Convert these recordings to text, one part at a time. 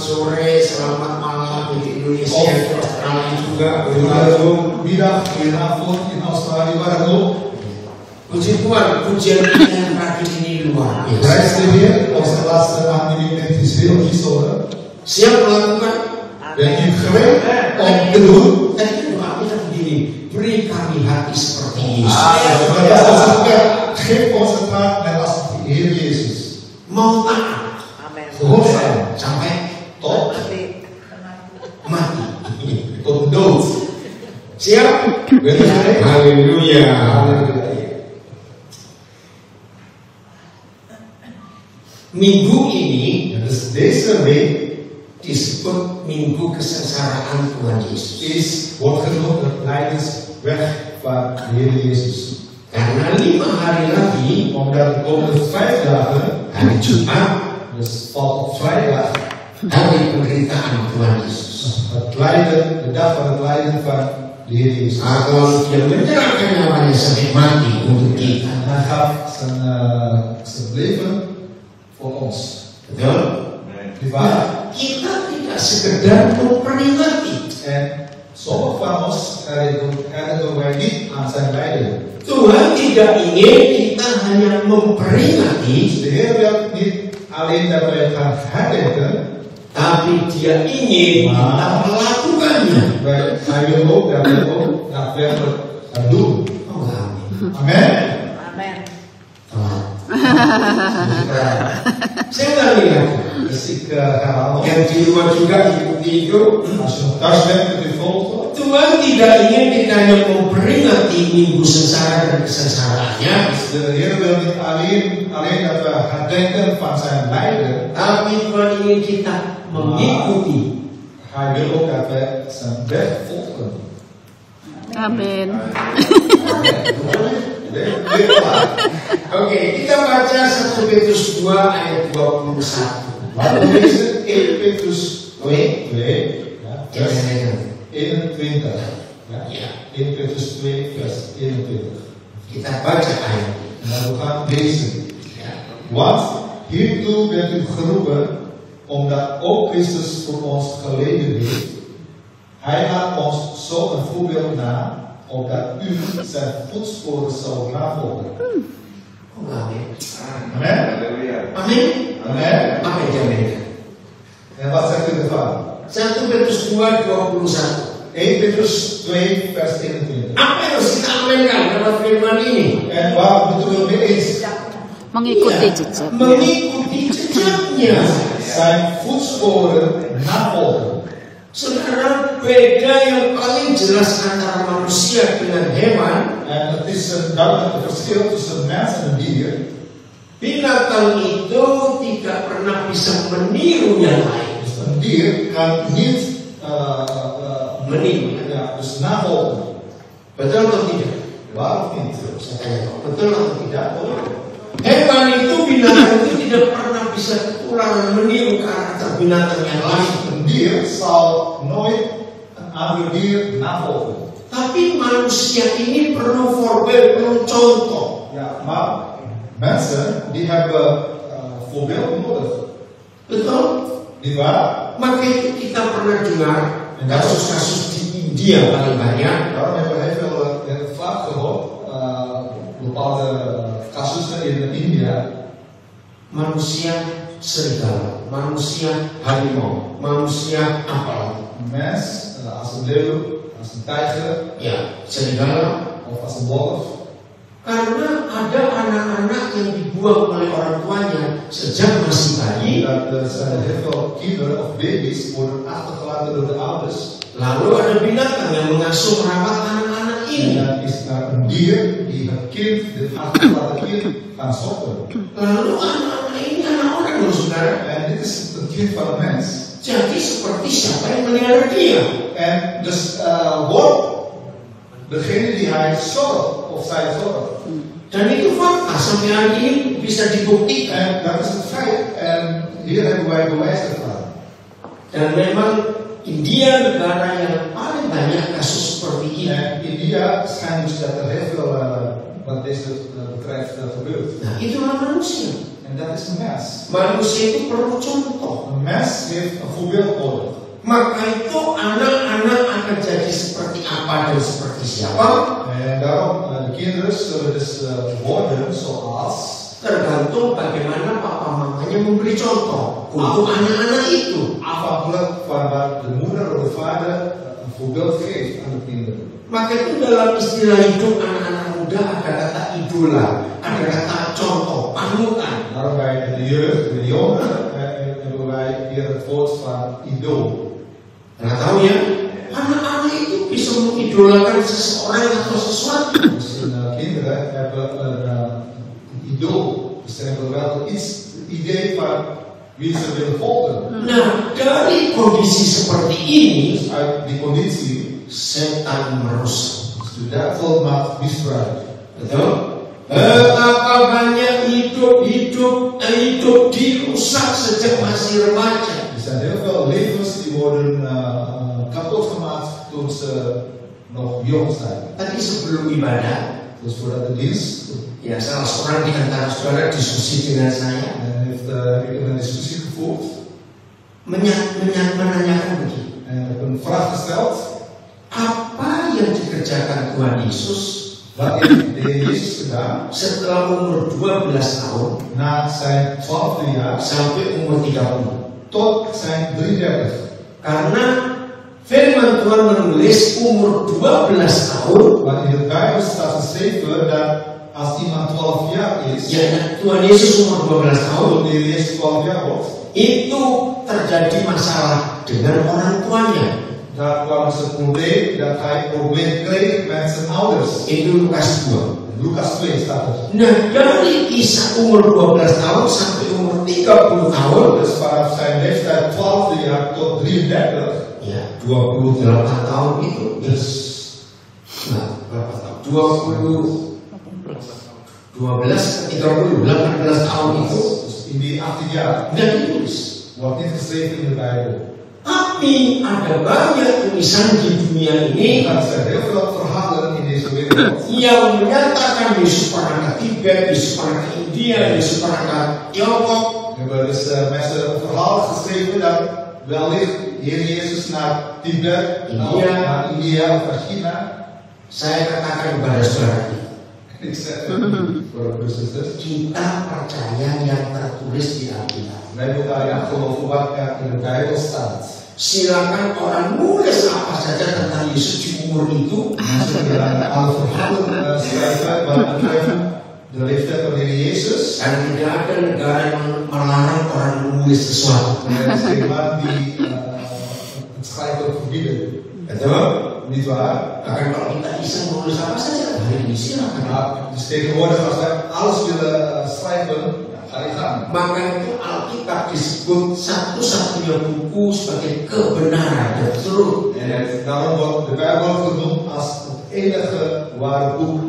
sore, selamat malam di Indonesia, di Australia juga. Middag, goedenavond in Australië, waar dan ook. Puji Tuhan, pujian kita yang terakhir ini luar biasa. Prijs de Heer, onze laatste aanbieding is heel bijzonder. Siap melakukan? Ben je gereed om te doen? Tadi kan doa kita begini, beri kami hati seperti Yesus. Geef ons het hart net als de Heer Jezus. Mau taat. Gehoorzaam. Sampai Tot mati. tot dood. Siap? Ben je gereed? Haleluya. Halleluja. Minggu ini Dus deze week disebut Minggu Kesengsaraan Tuhan Yesus. wordt genoemd het lijdensweg van de Heer Jezus. Karena 5 hari lagi, Omdat de komende 5 dagen, hari Jumat, dus valt op vrijdag, hari penderitaan Tuhan Yesus. het lijden, de dag van het lijden van de Heer Jezus. Kalau dia menyerahkan nyawanya sampai mati untuk kita. En hij gaf zijn leven voor ons. Betul? Niet waar? Kita tidak sekedar memperingati. En sommige van ons herinneren wij niet aan zijn lijden. Tuhan tidak ingin kita hanya memperingati, De Heer wil niet alleen dat wij gaan herdenken, tapi Dia ingin kita melakukannya. hij wil ook dat wij ook daadwerkelijk gaan doen. Oh, amin. Amen. Amen. Saya ulang lihat. Dus ik herhaal nog. Yang di luar juga diikuti itu. Als je nog thuis bent, kunt u volgen. Tuhan tidak ingin kita hanya memperingati minggu sengsara dan kesengsaraannya, De Heer wil niet alleen dat we herdenken van zijn lijden, tapi Tuhan ingin kita mengikuti. hij wil ook dat we zijn weg volgen. Amin. Oke, kita baca 1 Petrus 2 ayat 21. Laten we lezen 1 Petrus 2, ja, Ya, vers ya, 21. Ja, ya. 1 Petrus 2, vers 21. Kita baca ayat. En we gaan lezen. Ya. Want hiertoe bent u geroepen, omdat ook Christus voor ons geleden heeft. Hij laat ons zo een voorbeeld na, opdat u zijn voetsporen zou navolgen. Oh, amin. Amen. Amin. Amen. Apa yang diaminkan? En wat zegt u ervan? 1 Petrus 2 21. 1 Petrus 2, vers 21. Apa yang harus kita aminkan dalam firman ini? En waar moeten we mee eens? Mengikuti Iya, jejak. mengikuti jejaknya. Zijn voetsporen navolgen. Saudara, beda yang paling jelas antara manusia dengan hewan. En het is een duidelijk verschil tussen mens en dier. Binatang itu tidak pernah bisa meniru yang lain. Dus een dier kan niet Meniru. ja, dus navolgen. Betul atau tidak? Waarom niet? Saya tanya, betul atau tidak? Hewan itu, binatang itu tidak pernah bisa ketularan meniru karakter binatang yang lain. Een dier zal nooit een ander dier navolgen. Tapi manusia ini perlu voorbeeld, perlu contoh. Ja, maar mensen die hebben voorbeeld nodig. Betul? Niet waar? Maka itu kita pernah dengar kasus-kasus di India paling banyak. Daarom hebben we heel vaak gehoord bepaalde casussen in India. Manusia serigala, manusia harimau, manusia apa? Mens als een leeuw, als een tijger Ya, serigala. of als een wolf. Karena ada anak-anak yang dibuang oleh orang tuanya sejak masih bayi. Dat zijn heel veel kinderen of baby's worden achtergelaten door de ouders. Lalu ada binatang yang mengasuh merawat anak-anak En ini. dan is er een dier die het kind, dit achtergelaten kind, gaan stoppen. Lalu anak-anak ini anak orang loh saudara. En dit is het kind van een mens. Jadi seperti siapa yang melihara dia? En dus wordt degene die hij zorgt of zij zorgt. Dan itu fakta sampai hari ini bisa dibuktikan. En dat is het feit. En hier hebben wij bewijs ervan. Dan memang India negara yang paling banyak kasus seperti ini. En India schijnt dus dat er heel veel wat deze betreft gebeurt. Nah, itulah manusia. En dat is een mens. Manusia itu perlu contoh. Een mens heeft een voorbeeld nodig. Maka itu anak-anak akan jadi seperti apa dan seperti siapa? En daarom, de kinderen zullen dus worden zoals. Tergantung bagaimana papa mamanya memberi contoh untuk anak-anak itu. Afhankelijk van wat de moeder of de vader een voorbeeld geeft aan de kinderen. Maka itu dalam istilah hidup anak-anak muda ada kata idola, ada kata contoh, panutan. Daarom bij de jeugd, de jongeren, hebben wij hier het woord van idool. Nah tahu ya, anak-anak itu bisa mengidolakan seseorang atau sesuatu. Dus kinderen hebben een idool. Dus ze hebben wel iets, het idee van wie ze willen volgen. Nah, dari kondisi seperti ini, Dus uit die conditie, setan merusak. dus de duivel maakt misbruik. Betul? Betapa banyak hidup dirusak sejak masih remaja. Er zijn heel veel levens die worden kapot gemaakt toen ze nog jong zijn. Tadi sebelum ibadah, Dus voordat de dienst, ya salah seorang di antara saudara diskusi dengan saya, heeft een discussie gevoerd. Menanyakan begini. En ik heb een vraag gesteld. Apa yang dikerjakan Tuhan Yesus Wat heeft de Heer Jezus gedaan setelah umur 12 tahun na zijn 12e jaar sampai umur 30? tot zijn 33? Karena firman Tuhan menulis umur 12 tahun, Want in de Bijbel staat geschreven dat als iemand 12 jaar is, ya Tuhan Yesus umur 12 tahun, toen de Heer Jezus 12 jaar wordt, itu terjadi masalah dengan orang tuanya. daar kwam dus het probleem dat hij een probleem kreeg met zijn ouders. Itu Lukas 2. Lucas 2 staat er. Nah, dari kisah umur 12 tahun sampai umur 30 tahun, Dus vanaf zijn leeftijd 12e jaar tot 33, ya 28 tahun itu. dus Nah, berapa tahun? 12 ke 30, 18 tahun itu dus in die 18 jaar tidak ditulis. wordt niet geschreven in de Bijbel. Tapi ada banyak tulisan di dunia ini Er zijn heel veel verhalen in deze wereld yang menyatakan Yesus pernah ke Tibet, Yesus pernah ke India, Yesus pernah ke Tiongkok. We hebben dus mensen een verhaal geschreven dat wellicht Heer Jezus naar Tibet, naar India of naar China. Saya katakan kepada saudara kita, Ik zeg voor de zusters, kita percaya yang tertulis di Alkitab. wij moeten daarin geloven wat er in de Bijbel staat. Silakan orang nulis apa saja tentang Yesus di umur itu. Mensen die alle verhalen schrijven wat betreft de leeftijd van Heer Jezus. Dan tidak ada negara yang melarang orang menulis sesuatu. En er is geen man die het schrijven verbieden. Betul? Niet waar? Akan kalau kita bisa menulis apa saja, hari ini silakan. Maar dus tegenwoordig als wij alles willen schrijven, ga je gang. Maka itu Alkitab disebut satu-satunya buku sebagai kebenaran dan truth. En daarom wordt de Bijbel genoemd als het enige ware boek.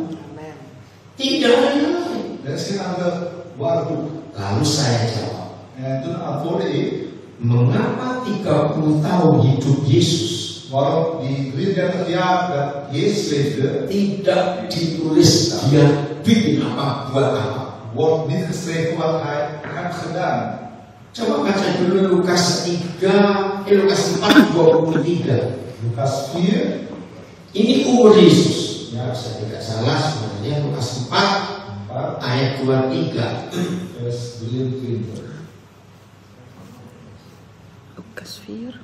Tidak ada yang lain. Er is geen ander ware boek. Lalu saya jawab, En toen antwoordde ik, mengapa 30 tahun hidup Yesus waarom die 33 jaar dat Jezus leefde, tidak ditulis dia bikin apa, buat apa. wordt niet geschreven wat hij heeft gedaan. Coba baca dulu Lukas 4, 23. Lucas 4, Ini umur Yesus. Ya, saya tidak salah sebenarnya Lukas 4 ayat 23. vers 23. Lukas 4.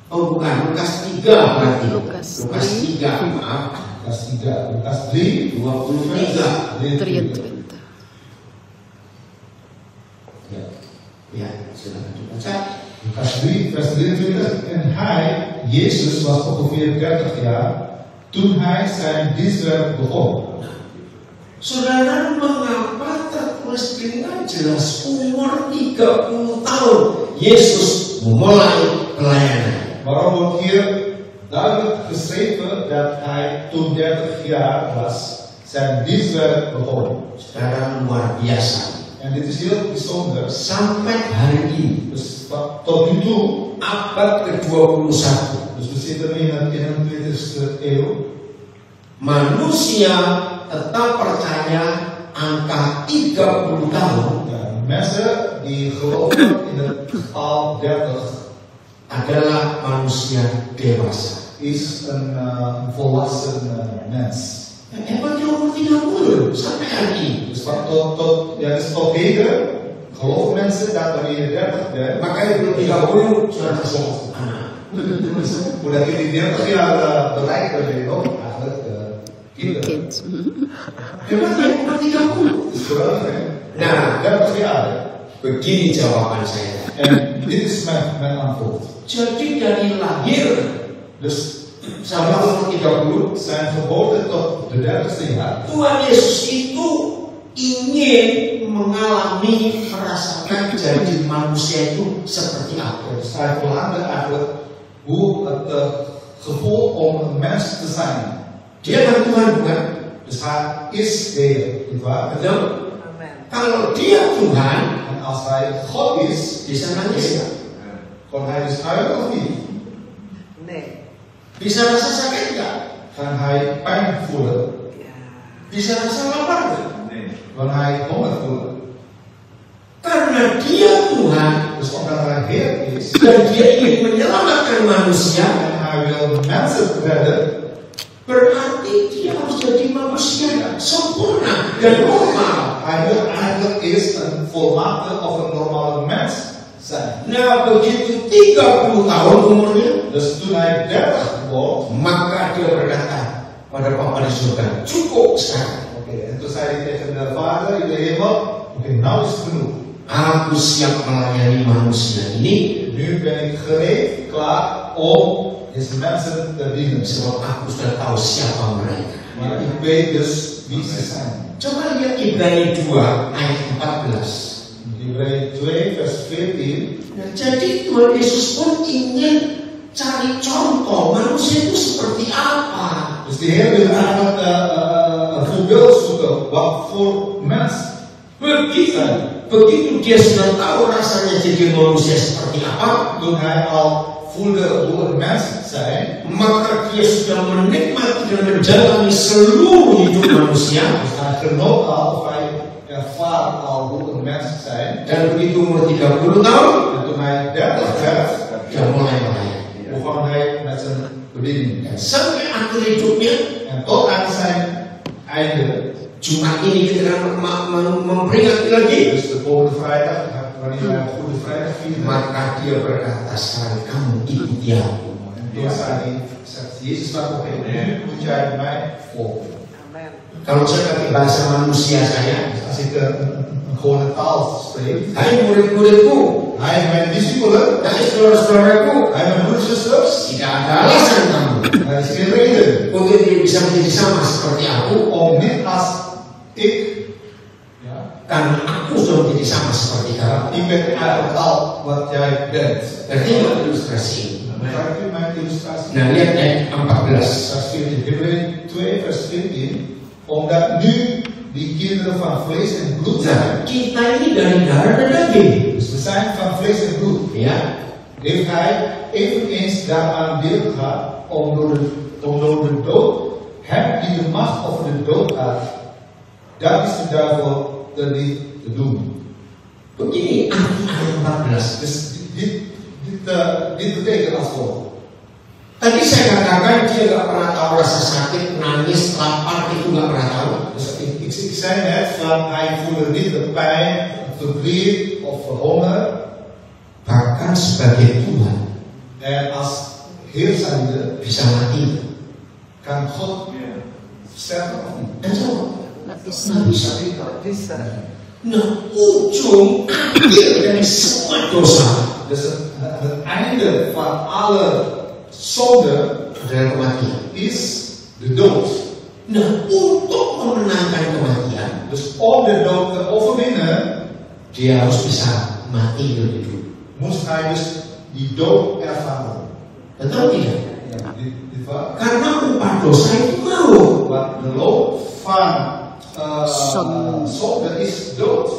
Oh bukan, Lukas 3 berarti. Lukas 3, maaf. Lucas 3, Lucas 3, 23. 23. Ya, silakan dibaca. Lucas 3, vers 23. En hij, Jezus, was ongeveer 30 jaar toen hij zijn dienstwerk begon. Saudara, mengapa tertulis dengan jelas umur 30 tahun Yesus memulai pelayanan? Waarom wordt hier duidelijk geschreven dat hij toen 30 jaar was zijn dienstwerk begon? Saudara, luar biasa. En dit is heel bijzonder. Sampai hari ini, Dus tot nu toe, abad ke-21, dus we zitten in de 21e eeuw, manusia tetap percaya angka 30 tahun ja, mensen die geloven in het getal 30 adalah manusia dewasa. is een volwassen mens. Hebat di umur 30 sampai hari ini. Dus tot heden geloven mensen dat wanneer je 30 bent, Makanya belum 30 sudah kasih anak. voordat je die 30 jaar bereikt, dan ben je nog eigenlijk kinderen. Kind. Hebat di umur 30. Dat is geweldig, hè? Nah, 30 jaar, hè? begini jawaban saya. En dit is mijn antwoord. Jadi dari lahir Dus sampai umur 30, zijn geboorte tot de 30ste jaar. Tuhan Yesus itu ingin mengalami, merasakan jadi manusia itu seperti apa. Dus hij verlangde eigenlijk hoe het gevoel om een mens te zijn. Dia kan Tuhan bukan? Dus hij is de Heer, nietwaar? Betul? Kalau dia Tuhan, En als hij God is, bisa nangis ya? kon hij dus huilen of niet? Nee. Bisa rasa sakit nggak? Kan hij pijn voelen? Ja. Bisa rasa lapar nggak? Kan hij honger voelen? Karena dia Tuhan Dus omdat hij Heer is dan dia ingin menyelamatkan manusia, en hij wil mensen redden, berarti dia harus jadi manusia sempurna dan normal. hij wil eigenlijk eerst een volmaakte of een normale mens zijn. Nah, begitu 30 tahun umurnya, Dus toen hij 30 wordt, maka dia berkata pada Bapa di surga, cukup sekarang. en toen zei hij tegen de Vader in de hemel, oké, nou is het genoeg. Aku siap melayani manusia ini Nu ben ik gereed, klaar om deze mensen te dienen. sebab aku sudah tahu siapa mereka. Maar ik weet dus wie ze zijn. Coba lihat Ibrani 2 ayat 14. Ibrani 2 vers 14. Nah, jadi Tuhan Yesus pun ingin cari contoh manusia itu seperti apa. Dus de Heer wil eigenlijk een voorbeeld zoeken wat voor mens. Begitu dia sudah tahu rasanya jadi manusia seperti apa, Toen hij al voelde hoe een mens zijn, maka dia sudah menikmati dan menjalani seluruh hidup manusia. dus hij genoot al of hij ervaart al hoe een mens zijn. Dan begitu umur 30 tahun, En toen hij 30 werd, dia mulai melayani. begon hij met zijn bediening. Dan sampai akhir hidupnya, En tot aan zijn einde, Jumat ini kita memperingati lagi, dus de volgende vrijdag, wanneer wij Goede Vrijdag vieren, maka dia berkata, sekarang kamu ikuti aku. en toen zei hij, zegt Jezus, maar oké, nu moet jij mij volgen. Amen. Kalau saya pakai bahasa manusia saya, Dus als ik een gewone taal spreek, hai murid-muridku, hij mijn discipelen, hai saudara-saudaraku, hij mijn broers en zusters, tidak ada alasan kamu er is geen reden untuk tidak bisa menjadi sama seperti aku, om net als ik, ja, karena aku sudah menjadi sama seperti kamu. ik ben eigenlijk al wat jij bent. Berarti nggak ilustrasi ini. Begrijpt u mijn illustratie? Nah, lihat ayat 14. Vers 14, Hebreeën 2 vers 14, omdat nu die kinderen van vlees en bloed Nah, zijn, kita ini dari darah dan daging. dus we zijn van vlees en bloed, Ya, heeft hij eveneens daaraan deel gehad om door de dood, hem die de macht over de dood had, dat is de duivel er niet te doen. begini arti ayat 14. Dus dit betekent als volgt. Tadi saya katakan dia nggak pernah tahu rasa sakit, nangis, lapar, itu nggak pernah tahu. Dus ik zei net van hij voelde niet de pijn, verdriet of honger. Bahkan sebagai Tuhan En als Heer zijnde bisa mati. kan God sterven of niet. Dan so, Nggak bisa. nggak bisa. Bisa. Nah, ujung akhir dari semua dosa Dus het einde van alle zonde adalah kematian. is de dood. Nah, untuk memenangkan kematian, Dus om de dood te overwinnen, dia harus bisa mati lebih dulu. moest hij dus die dood ervaren. Betul tidak? Ja, dit waar. Karena upah dosa itu maut. Want de loop van zonde is dood.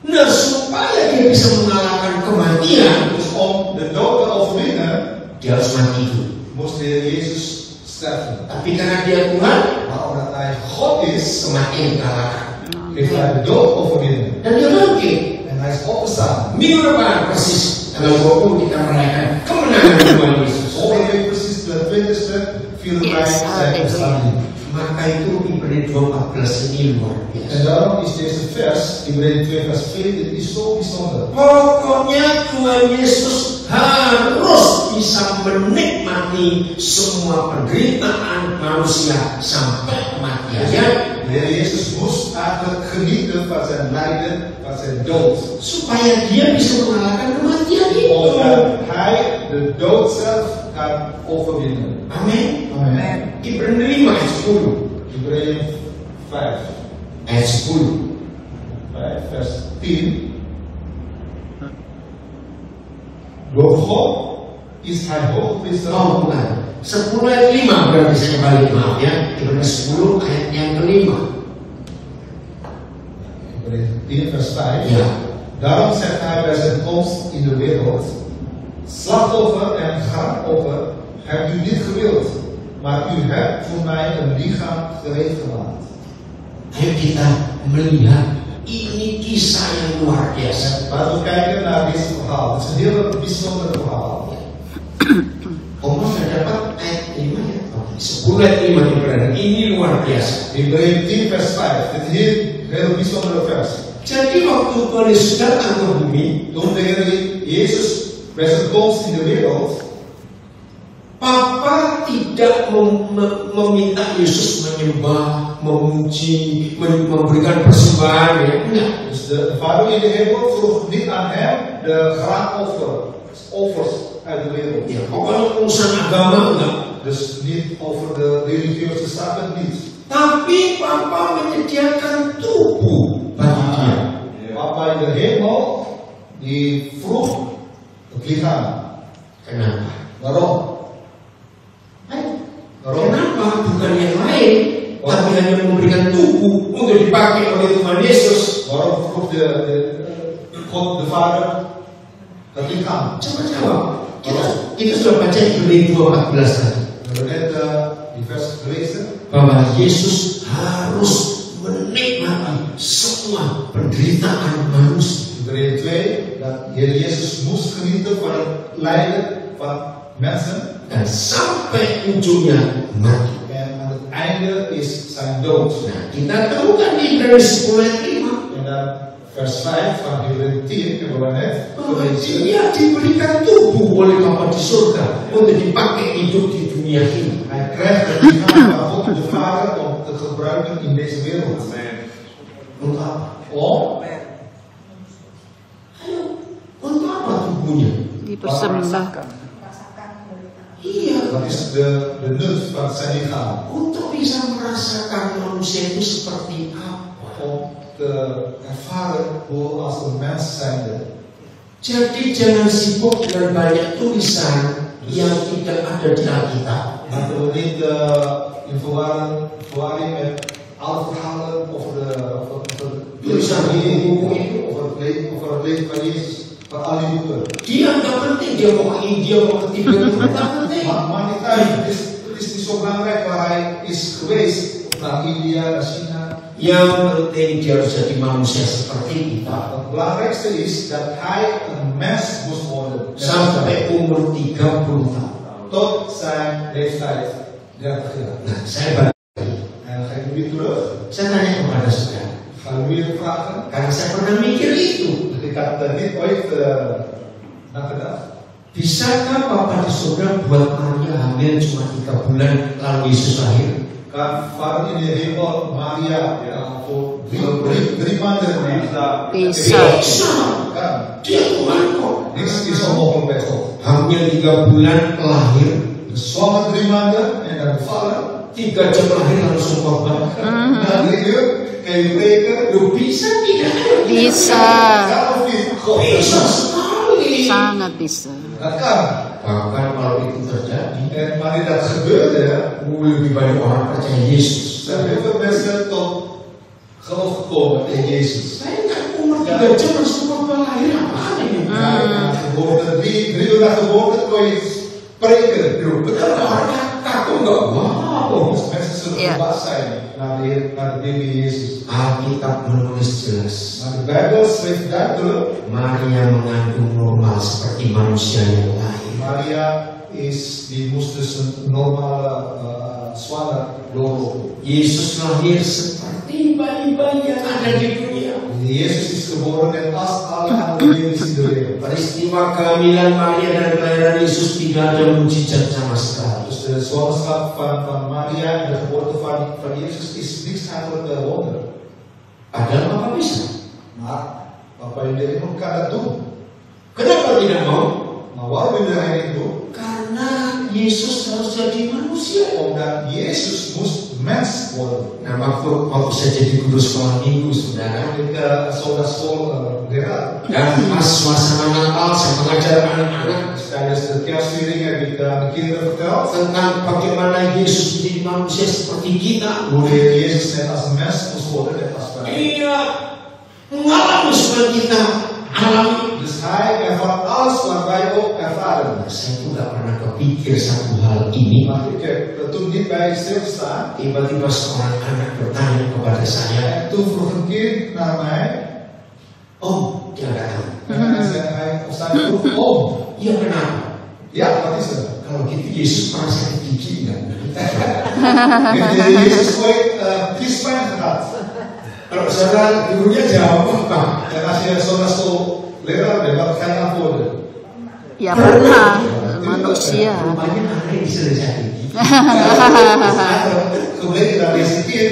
Nah, supaya dia bisa mengalahkan kematian, Dus om de dood te overwinnen, dia harus mati dulu. moest de Heer Jezus sterven. Tapi karena dia Tuhan, Maar omdat hij God is, kematian dikalahkan. heeft hij de dood overwinnen. Dan dia bangkit. En Hij is opgestaan. Minggu depan persis tanggal 20 kita merayakan kemenangan Tuhan Yesus. Volgende week precies de 20e vieren wij zijn opstanding. Maka itu Ibrani 2:14 ini luar biasa. En daarom is deze vers, Ibrani 2 vers 14, is zo bijzonder. Pokoknya Tuhan Yesus harus bisa menikmati semua penderitaan manusia sampai kematian. De Heer Jezus moest eigenlijk genieten van zijn lijden, van zijn dood. Supaya dia bisa mengalahkan kematian itu. Omdat hij de dood zelf kan overwinnen. Amin. Amen. Ibrani 5 ayat 10. Ibrani 5, Ayat 10. 5 vers 10. Door God is hij hoogpriester. Oh bukan. 10 ayat 5 berarti saya balik, maaf ya. Ibrani 10 ayat yang kelima. Ibrani 10 vers 5. Ya. Daarom zegt hij bij zijn komst in de wereld: slachtoffer en graanoffer hebt u niet gewild, maar u hebt voor mij een lichaam gereed gemaakt. Ayo kita melihat ini kisah yang luar biasa. Laten we kijken naar dit verhaal. Het is een heel bijzonder verhaal. Oma sudah dapat ayat 5 ya? Oke, 10 ayat 5 Ibrani. Ini luar biasa. Ibrani 10 vers 5. Dit is een heel bijzondere vers. Jadi waktu Tuhan Yesus datang ke bumi, Toen de Heer Jezus bij zijn komst in de wereld, Papa tidak meminta Yesus menyembah, memuji, memberikan persembahan ya. Enggak. dus de Vader in de hemel vroeg niet aan hem de graanoffers uit de wereld. Ya, pokoknya urusan agama enggak. Dus niet over de religieuze zaken niet. Tapi Papa menyediakan tubuh bagi dia. Papa in de hemel die vroeg het lichaam. Kenapa? Waarom? Kenapa? Bukan yang lain, tapi hanya memberikan tubuh untuk dipakai oleh Tuhan Yesus. Waarom vroeg God de Vader het lichaam? Coba jawab. Kita sudah baca Ibrani 2:14 tadi. We hebben net die vers gelezen. Bahwa Yesus harus menikmati semua penderitaan manusia. Ibrani 2, dat Heer Jezus moest genieten van het lijden van mensen. Dan sampai ujungnya mati. En aan het einde is zijn dood. Nah, kita temukan di Ibrani 10 ayat 5. En dan vers 5 van Ibrani 10 hebben we net Bahwa gelezen. dia diberikan tubuh oleh Bapa di surga untuk dipakai hidup di dunia ini. Hij krijgt het lichaam van God de Vader om te gebruiken in deze wereld. Untuk apa? Om Ayo, untuk apa tubuhnya? Dipersembahkan. Iya, dat is de nut van zijn lichaam. untuk bisa merasakan manusia itu seperti apa. Om te ervaren hoe als een mens zijnde. Jadi jangan sibuk dengan banyak tulisan yang tidak ada di Alkitab. Laten we niet in verwarring met alle verhalen over de Tulisan buku itu. over het leven van Jezus, van al die boeken. Dia nggak penting, dia mau ke India, mau ke Tibet, itu nggak penting. Maar niet uit, het is niet zo belangrijk waar hij is geweest, naar India, naar China. Yang penting dia harus jadi manusia seperti kita. Het belangrijkste is dat hij een mens moest worden. Sampai umur 30 tahun. Tot zijn leeftijd 30 jaar. Nah, saya balik. En dan ga ik weer terug. Saya tanya kepada saudara. Ga ik weer vragen. Karena saya pernah mikir itu. Ik had er niet ooit nagedacht. Bisakah Papa di surga buat Maria hamil cuma 3 bulan lalu Yesus lahir? Kan Vader in de hemel Maria voor drie maanden Bisa. kan. Dia Tuhan kok. Niks is onmogelijk bij God. Hamil 3 bulan lahir, Dus zwanger 3 maanden en dan bevallen. 3 jam lahir langsung korban. Na 3 uur kan je breken. Lu bisa tidak? Bisa. Ja of niet? God. Bisa sekali. Sangat bisa. Dat kan. Bahkan kalau itu terjadi, En wanneer dat gebeurde, lebih banyak orang percaya Yesus. zijn heel veel mensen tot geloof gekomen in Jezus. Saya nggak umur 3 jam langsung korban lahir apa ini? Ja, geboorte, 3 uur na geboorte kon je spreken. Betul orang kaku nggak? Wow. Dus mensen zullen Ja. verbaasd zijn naar de baby Jezus. Alkitab menulis jelas. Maar de Bijbel schrijft duidelijk. Maria mengandung normal seperti manusia yang lain. Maria die moest dus een normale zwanger doorlopen. Yesus lahir seperti bayi-bayi yang ada di dunia. Jezus is geboren net als alle andere baby's in de wereld. Peristiwa kehamilan Maria dan kelahiran Yesus tidak ada mujizat sama sekali. Dus de zwangerschap van Maria en de geboorte van Jezus is niks eigenlijk wonder. Padahal Bapak bisa. Maar Bapak en Ibu kan dat doen. Kenapa tidak mau? Maar waarom wil hij niet doen? Karena Yesus harus jadi manusia. Omdat Jezus moest mens worden. Nah, waktu saya jadi guru sekolah minggu, saudara, Ik zou naar school leraar. dan pas suasana Natal saya mengajar anak-anak Dus tijdens de kerstviering heb ik aan de kinderen verteld tentang bagaimana Yesus menjadi manusia seperti kita. hoe de Heer Jezus net als een mens moest worden, net als wij. Iya, mengalami seperti kita alami. Dus hij ervaart alles wat wij ook ervaren. Saya tuh gak pernah kepikir satu hal ini. Maar ik heb toen niet bij stilgestaan. Tiba-tiba seorang anak bertanya kepada saya, En toen vroeg een kind naar mij. "Om, dia datang. En hij vroeg om. Iya kenapa? Ja, wat is er? Kalau gitu Yesus pernah sakit gigi enggak?" Heeft de Heer Jezus ooit kiespijn gehad? Kalau saudara gurunya jawab apa? En als je zo naar school leraar bent, wat ga je antwoorden? Ya pernah, manusia. Rupanya anak ini sudah sakit gigi. Gebleken dat deze kind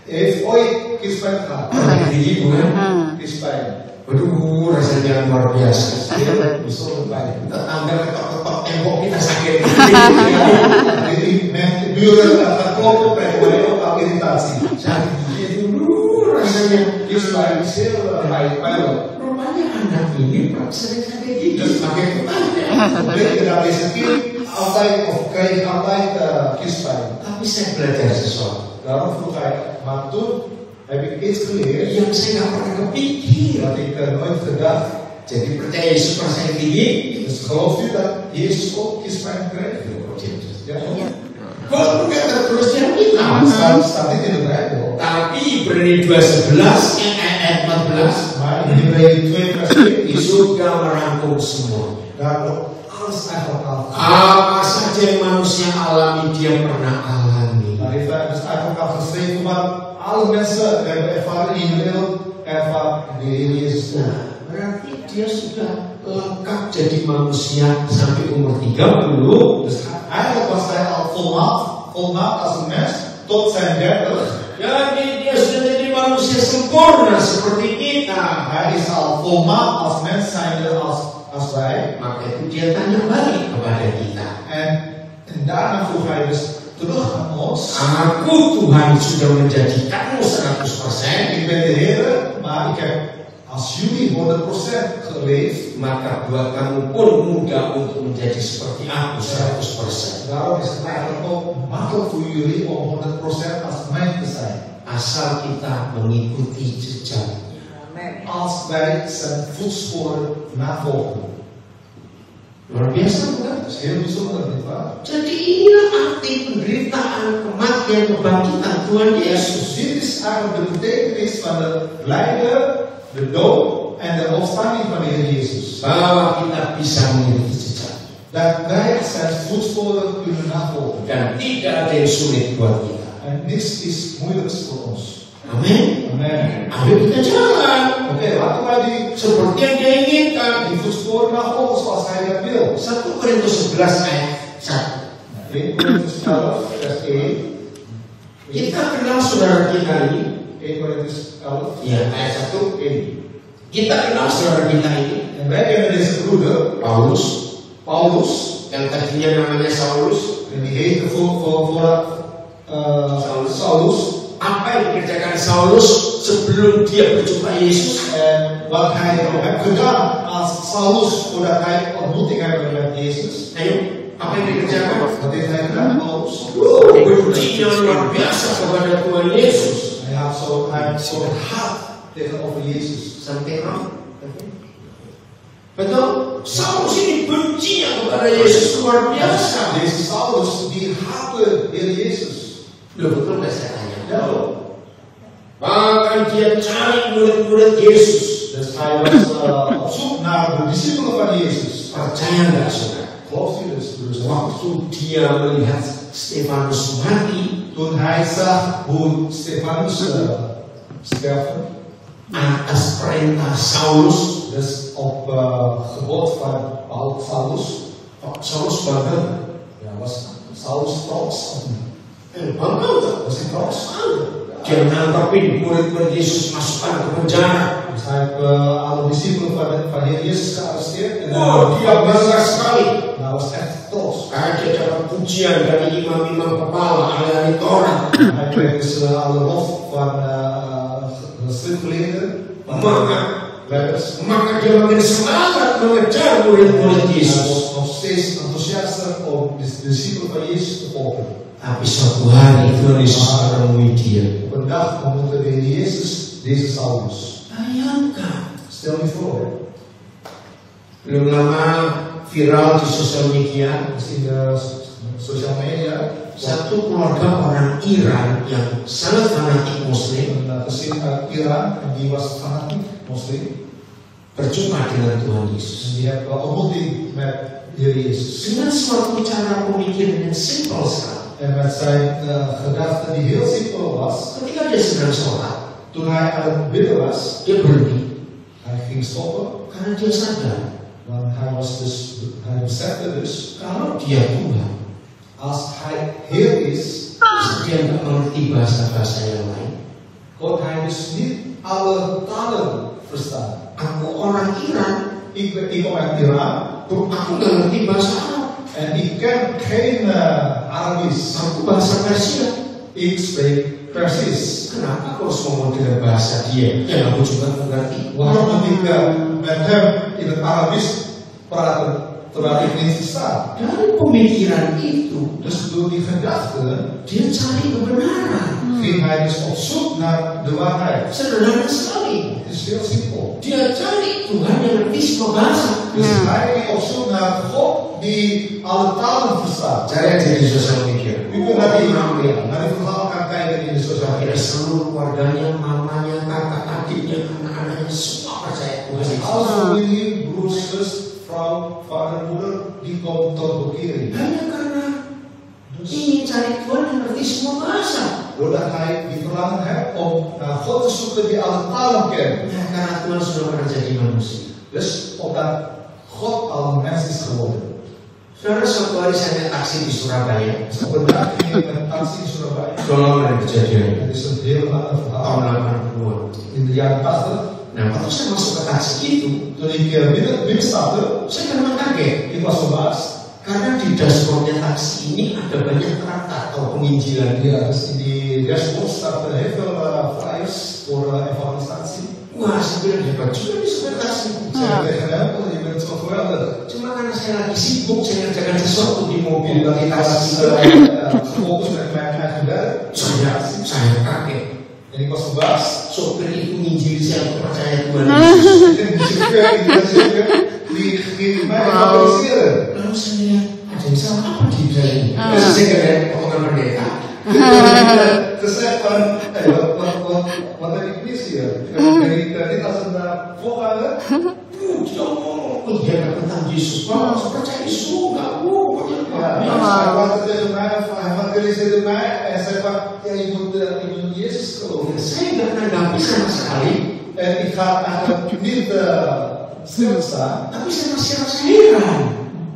heeft ooit kiespijn gehad. Sakit gigi bukan? Kiespijn. Aduh, rasanya luar biasa. Bijzonder pijn. Tetangga ketok-ketok tembok kita sakit. Jadi de buren gaan kloppen bij mij ook al irritatie. Sakit gigi dulu rasanya. Kiespijn is heel pijnlijk. Rupanya anak ini sering sakit gigi. Dus Pakai tetangga. gebleken dat deze kind altijd of kreeg altijd kiespijn. Tapi saya belajar sesuatu Daarom vroeg hij, maar toen heb ik iets geleerd yang saya nggak pernah kepikir. dat ik nooit gedacht. Jadi percaya Yesus pernah sakit gigi? Dus gelooft u dat Jezus ook kiespijn kreeg? Ja. Kok nggak tertulisnya kita? Staat dit in de Bijbel. Tapi Ibrani 2:11 ayat 14 Maar in Hebreeën 2 vers 1 sudah merangkum semua. daar wordt alles eigenlijk al. Apa saja yang manusia alami dia pernah alami. Daar heeft hij dus eigenlijk al geschreven wat alle mensen hebben ervaren in de wereld, ervaren de Heer Jezus ook. Berarti dia sudah lengkap jadi manusia sampai umur 30. Dus eigenlijk was hij al volmaakt als een mens tot zijn 30. Jadi dia sudah jadi manusia sempurna seperti kita. Hij is al volmaakt als mens zijnde als wij. Maka itu dia tanya balik kepada kita. En daarna vroeg hij dus terug aan ons. Aku Tuhan sudah menjadikanmu 100%. Ik ben de Heer, maar ik heb als jullie 100% geleefd. Maka buat kamu pun mudah untuk menjadi seperti aku 100%. Daarom is het eigenlijk ook makkelijk voor jullie om 100% als mij te zijn. Asal kita mengikuti jejaknya. Als wij zijn voetsporen navolgen. Luar biasa bukan? Dat is heel bijzonder, nietwaar? Jadi inilah arti penderitaan, kematian, kebangkitan Tuhan Yesus. Dus dit is eigenlijk de betekenis van de lijden, de dood en de opstanding van de Heer Jezus. Bahwa kita bisa mengikuti jejak. Dat wij zijn voetsporen kunnen navolgen. Dan tidak ada yang sulit buat kita. En niks is moeilijks voor ons. Amin. Amen. Ayo kita jalan. Oké, laten wij die Seperti yang dia inginkan. voetsporen navolgen zoals Hij dat wil. 1 Korintus 11 ayat 1. 1 Korintus 11 vers 1. Kita kenal saudara kita ini. 1 Korintus 11 Ya, ayat 1. 1. Kita kenal saudara kita ini. En wij kennen deze broeder, Paulus, yang tadinya namanya Saulus. en die heette vooraf Saulus. Apa yang dikerjakan Saulus sebelum dia berjumpa Yesus? En wat hij heeft gedaan als Saulus voordat hij ontmoeting heeft met Jezus. Ayo, apa yang dikerjakan? Wat heeft hij gedaan, Paulus? Bencinya luar biasa kepada Tuhan Yesus. Hij had zo hard tegenover Jezus. Sampai roh. Betul? Saulus ini bencinya kepada kepada Yesus luar biasa. Deze Saulus, die haatte Heer Jezus. Loh, betul nggak saya tanya? Ja, Bahkan dia cari murid-murid Yesus. dus hij was op zoek naar de discipelen van Jezus. Percaya nggak saudara? Gelooft u dus? Dus Waktu dia melihat Stefanus mati toen hij zag hoe Stefanus sterven, atas perintah Saulus, dus op gebod van Saulus, Saulus bangga. ja, was Saulus trots? Bangga nggak? Was hij trots? Dia nangkapin murid-murid Yesus masukkan ke penjara. Dus hij heeft alle discipelen van Heer Jezus gearresteerd. En Dia bangga sekali. hij was echt trots. Dia dapat pujian dari imam-imam kepala ahli Taurat. Hij kreeg dus alle lof van schriftgeleerden, van leiders. Maka dia makin semangat mengejar murid-murid Hij Yesus. was nog steeds enthousiaster om de discipelen van Jezus te volgen. Tapi suatu hari Tuhan Yesus menemui dia. Op een dag ontmoette de Heer Jezus deze Saulus. Bayangkan. Stel je voor, Belum lama viral di sosial media. misschien sosial media, Satu keluarga orang Iran yang sangat fanatik Muslim een gezin uit Iran en die was fanatiek moslim. berjumpa dengan Tuhan Yesus. En die hebben ontmoeting met de Heer Jezus. Dengan suatu cara pemikiran yang simpel sekali. En met zijn gedachte die heel simpel was, Ketika dia sedang sholat, toen hij aan het bidden was, dia berhenti hij ging stoppen, karena dia sadar want hij besefte dus, kalau dia Tuhan, als hij Heer is, dia nggak mengerti bahasa-bahasa yang lain. kon hij dus niet alle talen verstaan. Aku orang Iran, Ik kom uit Iran aku nggak ngerti bahasa Arab. en ik ken geen Arabisch. Aku bahasa Persia. Ik spreek Persisch. Kenapa aku harus ngomong dengan bahasa dia yang aku juga mengerti? Waarom moet ik met hem in het Arabisch praten terwijl ik niet versta? Dari pemikiran itu, Dus door die gedachten dia cari kebenaran. ging hij dus op zoek naar de waarheid. Sederhana sekali. Het is heel simpel. Dia cari Tuhan yang ngerti semua bahasa. Dus hij ging op zoek naar God die alle talen verstaat. Cari aja di sosial media. U kunt naar die verhaal gaan kijken in de sosiale Akhirnya media. seluruh keluarganya, mamanya, kakak, adiknya, anak-anaknya semua percaya Tuhan Yesus. Alle familie, broers, zus, vrouw, vader, moeder, die komen tot bekering. Hanya karena ingin cari Tuhan yang ngerti semua bahasa. Doordat hij die verlangen heeft om naar God te zoeken die alle talen kent. Ya, karena Tuhan sudah pernah jadi manusia. Dus omdat God al een mens is geworden. Saudara, suatu hari saya naik taksi di Surabaya. Dus op een dag ging ik met een taxi in Surabaya. Sudah lama dari kejadian. Het is een heel lang Tahun verhaal. 80-an. In de jaren 80, Nah, waktu saya masuk ke taksi itu, toen ik binnenstapte, saya memang kaget. ik was verbaasd. Karena di dashboardnya taksi ini ada banyak traktat atau penginjilan. Ja, dus in die dashboard staat heel veel flyers voor evangelisatie. Wah, saya bilang hebat juga nih supir taksi. Ik zei tegen hem, je bent zo geweldig. Cuma karena saya lagi sibuk, saya ngerjakan sesuatu di mobil Omdat di ik was taksi. gefocust met mijn eigen werk. Saya kaget. En ik was verbaasd. Sopir itu nginjil saya untuk percaya Tuhan Yesus. En de chauffeur die ging mij evangeliseren. Lalu saya lihat ada yang salah apa di dalam ini. Terus saya kira omongan pendeta. Ze zei van, hey, wat heb ik mis hier? Ben ik dit als een voorganger? Dia ngomong, dia tentang Yesus. Bahwa saya percaya Yesus enggak. Ja, hij was het tegen mij, hij evangeliseerde mij en zei van, ja, je moet Jezus geloven. Saya nggak menanggapi sama sekali. En ik ga eigenlijk niet stilstaan, Tapi saya masih rasa heran.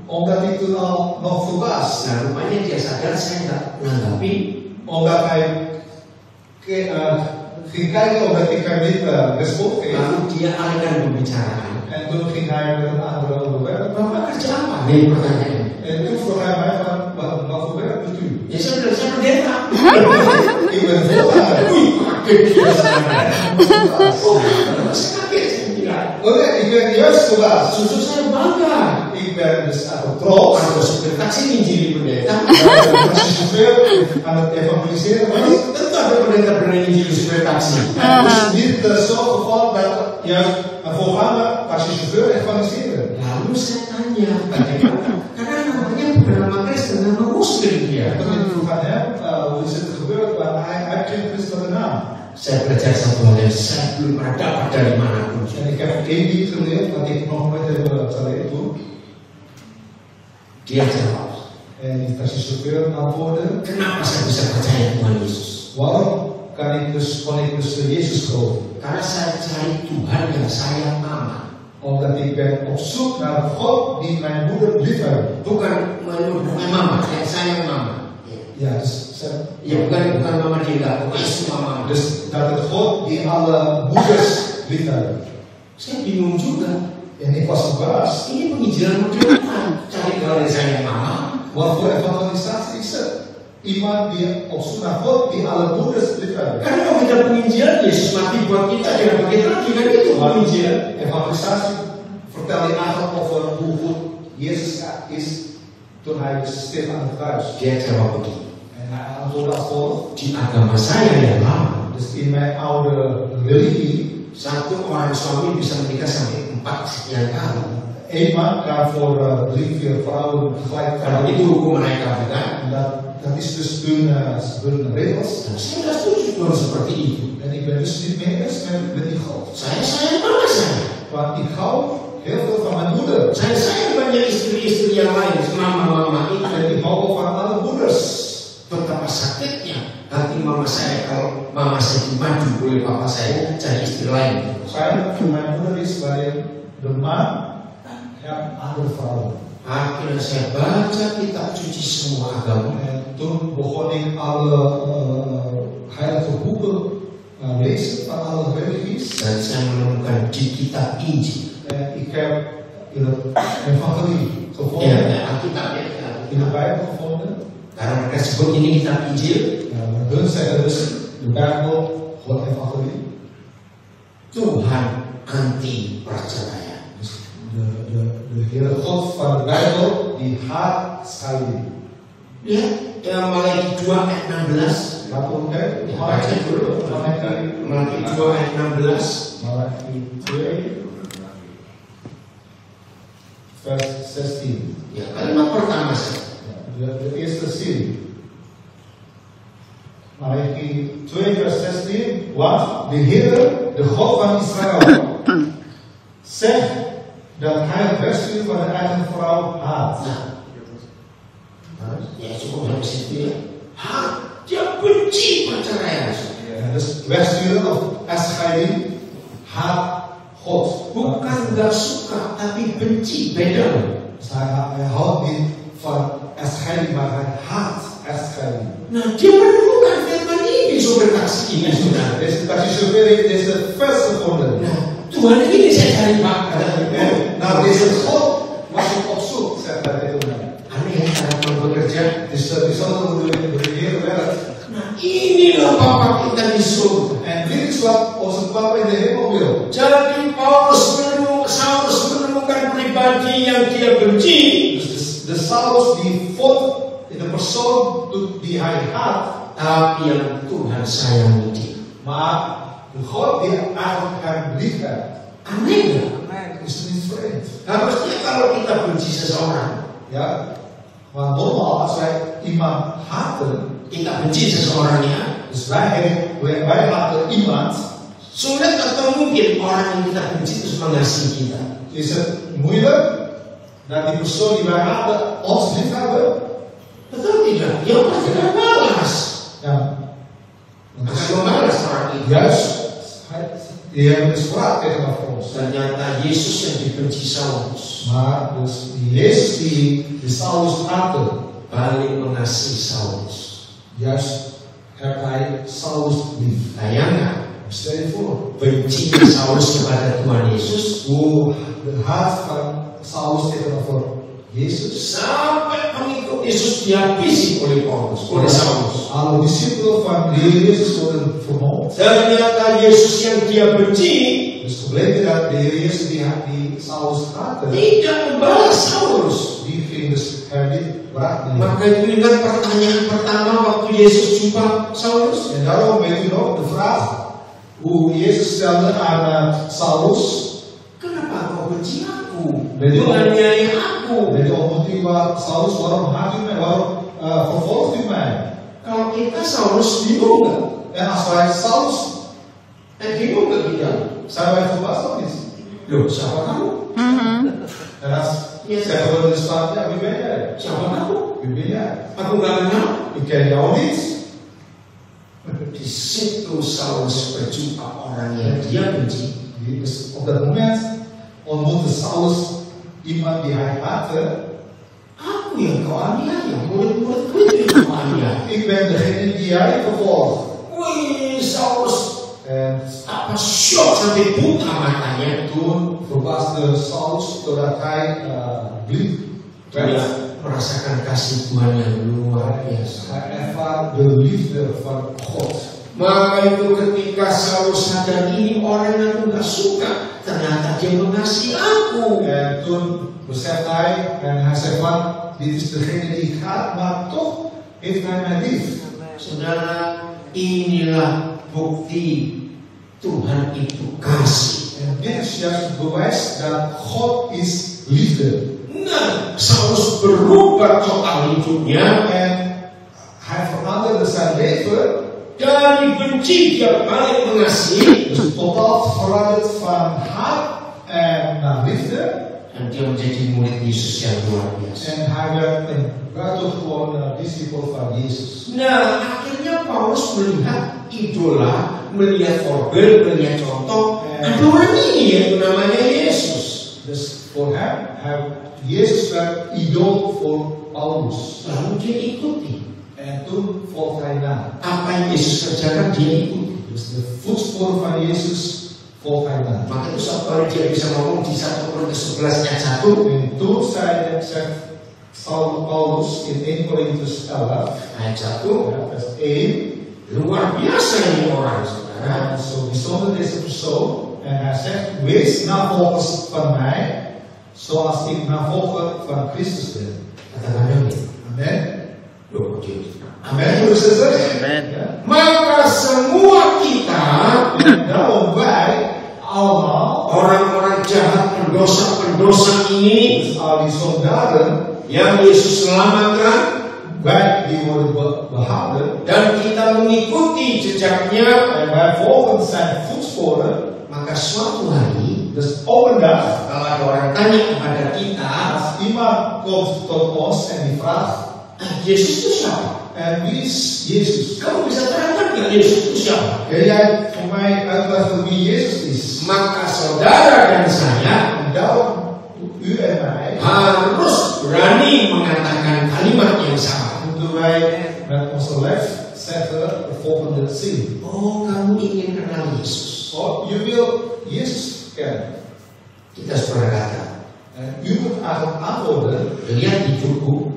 omdat ik toen al nog verbaasd. Nah, rupanya dia sadar saya nggak menanggapi. Omdat hij ging kijken omdat ik hem niet respons geef. Lalu dia alihkan pembicaraan. En toen ging hij met een andere onderwerp. Bapak kerja apa? Nih pertanyaan. En toen vroeg hij mij van, wat voor werk doet u? Ya saya bilang saya pendeta. Ik ben voorganger. Wih, kaget dia saya. Saya kaget saya bilang. Oh nee, ik ben juist verbaasd. Jujur saya bangga. Ik ben dus eigenlijk trots. Kalau supir taksi nginjili pendeta. Als je chauffeur aan het evangeliseren was. Tentu ada pendeta berani nginjili supir taksi. Het is niet zo geval dat juist een voorganger als je chauffeur evangeliseren. Lalu saya tanya, bagaimana? Karena saudara. Toen vroeg aan hem, hoe is het gebeurd? Maar hij kreeg Christus naam. Saya belajar satu hal yang saya belum pernah dapat dari manapun. En ik heb één ding geleerd wat ik nog nooit heb geleerd toen. Dia jawab, En die taxichauffeur antwoordde, kenapa saya bisa percaya Tuhan Yesus? waarom kon ik dus Jezus geloven? Karena saya cari Tuhan yang sayang mama. Omdat ik ben op zoek naar God die mijn moeder liefhebbt. Bukan mama, yang sayang mama. Ja, dus, Ya bukan mama dia, bukan semua mama. dus dat het God die alle moeders liefhebbt. Saya bingung juga. En ik was verbaasd. Ini penginjilan modern, cari Tuhan yang sayang mama. Wat voor evangelisatie is het? Iemand die op zoek naar God die alle moeders liefhebbt. Karena kalau kita penginjilan, Yesus mati buat kita, jangan pakai lagi kan itu penginjilan. Evangelisatie vertel je eigenlijk over hoe goed Jezus is toen hij stierf aan het kruis. Dia jawab begini. En hij antwoordde als volgt. Di agama saya yang lama, Dus in mijn oude religie, satu orang suami bisa menikah sampai 4 sekian kali. één man kan voor 3-4 vrouwen tegelijk Karena itu hukum mereka bukan. En dat is dus hun regels. Dan saya tidak setuju kalau seperti itu. En ik ben dus niet mee eens met die God. Saya sayang mama saya. Want ik hou heel veel van mijn moeder. Saya sayang banyak istri-istri yang lain, mama-mama itu. En ik hou ook van alle moeders. Betapa sakitnya hati mama saya kalau mama saya dimadu oleh papa saya cari istri lain. Pijnlijk voor mijn moeder is wanneer de man andere vrouwen. Akhirnya saya baca kitab suci semua agama. En toen begon ik alle heilige boeken lezen van alle religies. Dan saya menemukan di kitab Injil. En ik heb in het evangelie gevonden. Ya, Alkitab ya. In de Bijbel gevonden. Karena mereka sebut ini kitab Injil. Hun zeggen dus de Bijbel voor het evangelie. Tuhan anti perceraian. De Heere God van de Bijbel die haat scheiding. Ya, Malaikat 2 ayat 16. Laten we kijken. Baca dulu. Malaikat 2 ayat 16. Malaikat 2 vers 16. Ya, kalimat pertama saja. De eerste zin. Malaikat 2 vers 16. Want de Heere, de God van Israël, zegt dat hij het wegstuurt van de eigen vrouw haat. Ya cukup sampai situ ya. Dia benci perceraian. Ja, dus wegsturen of echtscheiding haat God. Bukan gak suka, tapi benci, beda. Dus hij houdt niet van echtscheiding, maar hij haat echtscheiding. Nah, dia menemukan firman ini sobre kasih ini sudah. Deze taxichauffeur heeft deze vers gevonden. Nah, Tuhan ini saya cari Pak. Nou, deze God was ik op zoek, zegt hij tegen mij. Aneh ya, cara bekerja. Dus bijzonder hoe de Heer werkt. Nah, inilah Papa kita di surga. En dit is wat onze Papa in de hemel wil. Jadi Saulus menemukan pribadi yang dia benci. Dus de Saulus die vond in de persoon die hij haat, Tapi yang Tuhan sayangi dia. maar de God die eigenlijk hem lief heeft. Aneh gak? Is het niet vreemd? Harusnya kalau kita benci seseorang, Ja, maar normaal als wij iemand haten, kita benci seseorangnya, dus wij haten iemand, sulit atau mungkin orang yang kita benci terus mengasihi kita. is het moeilijk dat die persoon die wij haten ons lief hebben. Betul tidak? Dia pasti akan balas. Ja, Akan membalas orang itu. juist, die hebben dus kwaad tegenover ons. Ternyata Yesus yang dibenci Saulus Maar dus die Jezus die Saulus haatte, balik mengasihi Saulus. juist heeft hij Saulus lief. Bayangkan, Stel je voor, bencinya Saulus kepada Tuhan Yesus hoe de haat van Saulus tegenover Jezus. sampai pengikut Yesus dihabisi oleh Paulus, oleh Saulus. Alle discipelen van de Heer Jezus worden vermoord. Ternyata Yesus yang dia benci Dus gebleken dat de Heer Jezus die Saulus haatte, tidak membalas Saulus. die ging dus hem niet wraak nemen. Maka itu ingat pertanyaan pertama waktu Yesus jumpa Saulus. En daarom weet u nog de vraag hoe Jezus stelde aan Saulus. Kenapa kau benci aku? Betul. Menganiaya aku. Bij de ontmoeting waar Saulus, waarom haat u mij? Waarom vervolgt u mij? Kalau kita Saulus bingung nggak? En als wij Saulus, Bingung nggak kita? zijn wij verbaasd of niet? Loh, siapa kamu? En dan zeggen we dus van, ja, wie ben jij? Siapa kamu? Wie ben jij? Aku nggak kenal. Ik ken jou niet. Di situ Saulus berjumpa orang yang dia benci. Dus op dat moment ontmoette Saulus iemand die hij haatte. Aku yang kau aniaya, murid-muridku yang kau aniaya. Ik ben degene die jij vervolgt. Wih, Saulus En apa shock sampai buta matanya. toen verbaasde Saulus totdat hij blind Dia werd. merasakan kasih Tuhan yang luar biasa. Hij ervaart de liefde van God. Maka itu ketika Saulus sadar ini orang yang aku gak suka, ternyata dia mengasihi aku. En toen beseft hij en hij zegt van, dit is degene die ik haat, maar toch heeft hij mij lief. Saudara, inilah bukti Tuhan itu kasih. En dit is juist het bewijs dat God is liefde. Nah, Saulus berubah total hidupnya. En hij veranderde zijn leven. Dari benci dia balik mengasihi. Dus totaal veranderd van haat en naar liefde. Dan dia menjadi murid Yesus yang luar biasa. En hij werd een buitengewoon discipel van Jezus. Nah, akhirnya Paulus melihat idola, melihat voorbeeld, melihat contoh. Ada orang ini yang namanya Yesus. Dus voor hem, Jezus werd idool voor Paulus. Lalu dia ikuti. En toen volgde hij na. Apa yang Yesus kerjakan dia ikuti. Dus de voetsporen van Jezus volgde hij na. Maka itu suatu hari dia bisa ngomong di 1 Korintus 11 ayat 1. En toen zegt Paulus in 1 Korintus 11, Ayat 1. vers 1. Luar biasa ini orang, saudara. En zo bijzonder deze persoon. En hij zegt, wees navolgers van mij, zoals ik navolger van Christus ben. Katakan amin. Amen. Loh, oke. Amen, broeders en zusters. Amen. Ja. Maka semua kita, En daarom wij allemaal, orang-orang jahat, pendosa-pendosa ini, dus al die soldaten, yang Yesus selamatkan, wij die worden behouden, dan kita mengikuti jejaknya, en wij volgen zijn voetsporen. maka suatu hari, Dus op een dag, kalau ada orang tanya kepada kita, als iemand komt tot ons en die vraagt, Yesus itu siapa? en wie is Jezus? Kamu bisa terangkan nggak Yesus itu siapa? Kun jij voor mij uitleggen wie Jezus is? Maka saudara dan saya En daarom, u en mij, harus berani mengatakan kalimat yang sama. moeten wij met onze lef zeggen de volgende zin. Oh, kamu ingin kenal Yesus? Oh, je wil Jezus kennen. Kita harus berkata, En u moet eigenlijk antwoorden, lihat hidupku,